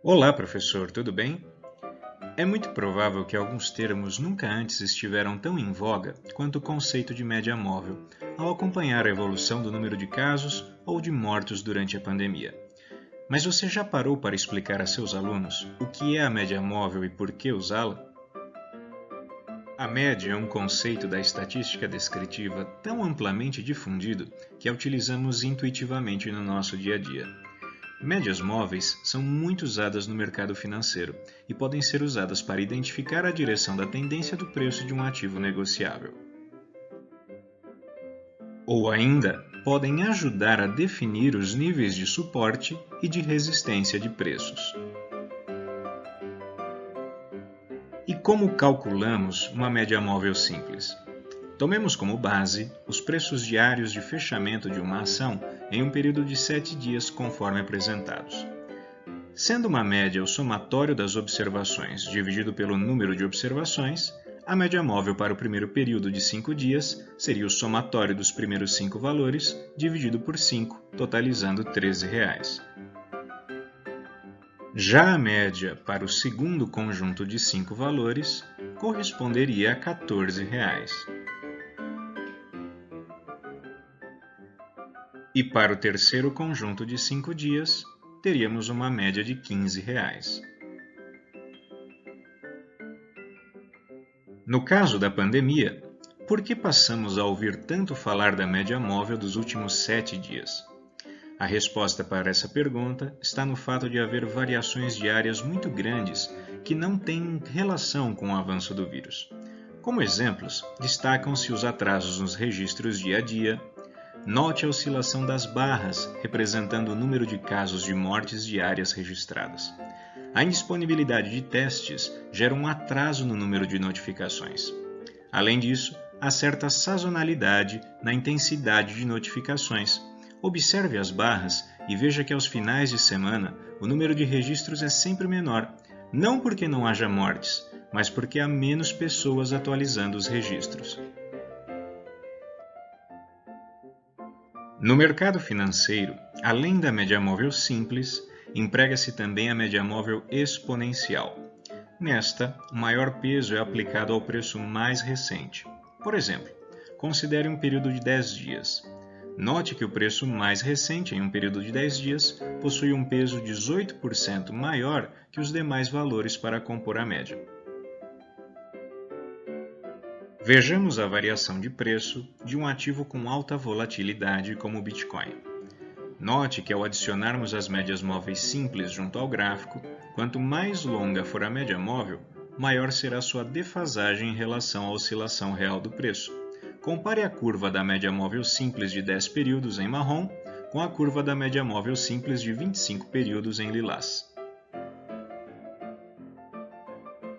Olá, professor, tudo bem? É muito provável que alguns termos nunca antes estiveram tão em voga quanto o conceito de média móvel, ao acompanhar a evolução do número de casos ou de mortos durante a pandemia. Mas você já parou para explicar a seus alunos o que é a média móvel e por que usá-la? A média é um conceito da estatística descritiva tão amplamente difundido que a utilizamos intuitivamente no nosso dia a dia. Médias móveis são muito usadas no mercado financeiro e podem ser usadas para identificar a direção da tendência do preço de um ativo negociável. Ou ainda, podem ajudar a definir os níveis de suporte e de resistência de preços. E como calculamos uma média móvel simples? Tomemos como base os preços diários de fechamento de uma ação em um período de 7 dias conforme apresentados. Sendo uma média o somatório das observações dividido pelo número de observações, a média móvel para o primeiro período de 5 dias seria o somatório dos primeiros 5 valores dividido por 5, totalizando R$ 13. Já a média para o segundo conjunto de 5 valores corresponderia a R$ 14. E para o terceiro conjunto de 5 dias, teríamos uma média de R$ 15. No caso da pandemia, por que passamos a ouvir tanto falar da média móvel dos últimos 7 dias? A resposta para essa pergunta está no fato de haver variações diárias muito grandes que não têm relação com o avanço do vírus. Como exemplos, destacam-se os atrasos nos registros dia a dia. Note a oscilação das barras, representando o número de casos de mortes diárias registradas. A indisponibilidade de testes gera um atraso no número de notificações. Além disso, há certa sazonalidade na intensidade de notificações. Observe as barras e veja que aos finais de semana o número de registros é sempre menor, não porque não haja mortes, mas porque há menos pessoas atualizando os registros. No mercado financeiro, além da média móvel simples, emprega-se também a média móvel exponencial. Nesta, o maior peso é aplicado ao preço mais recente. Por exemplo, considere um período de 10 dias. Note que o preço mais recente em um período de 10 dias possui um peso 18% maior que os demais valores para compor a média. Vejamos a variação de preço de um ativo com alta volatilidade como o Bitcoin. Note que ao adicionarmos as médias móveis simples junto ao gráfico, quanto mais longa for a média móvel, maior será sua defasagem em relação à oscilação real do preço. Compare a curva da média móvel simples de 10 períodos em marrom com a curva da média móvel simples de 25 períodos em lilás.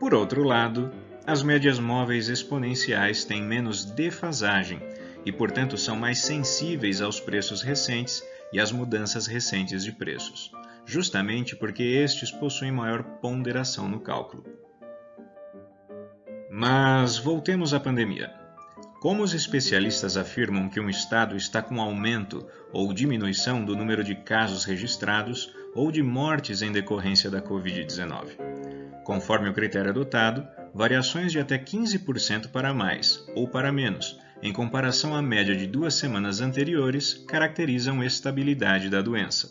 Por outro lado, as médias móveis exponenciais têm menos defasagem e, portanto, são mais sensíveis aos preços recentes e às mudanças recentes de preços, justamente porque estes possuem maior ponderação no cálculo. Mas voltemos à pandemia. Como os especialistas afirmam que um estado está com aumento ou diminuição do número de casos registrados ou de mortes em decorrência da Covid-19? Conforme o critério adotado, variações de até 15% para mais ou para menos, em comparação à média de 2 semanas anteriores, caracterizam estabilidade da doença.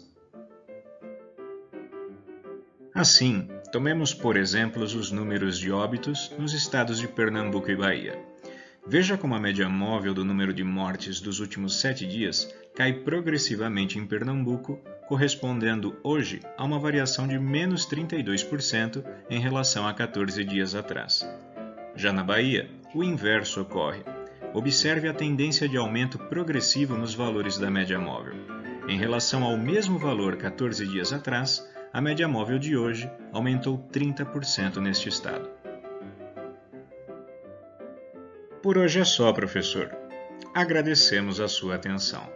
Assim, tomemos por exemplo os números de óbitos nos estados de Pernambuco e Bahia. Veja como a média móvel do número de mortes dos últimos 7 dias cai progressivamente em Pernambuco, correspondendo hoje a uma variação de menos 32% em relação a 14 dias atrás. Já na Bahia, o inverso ocorre. Observe a tendência de aumento progressivo nos valores da média móvel. Em relação ao mesmo valor 14 dias atrás, a média móvel de hoje aumentou 30% neste estado. Por hoje é só, professor. Agradecemos a sua atenção.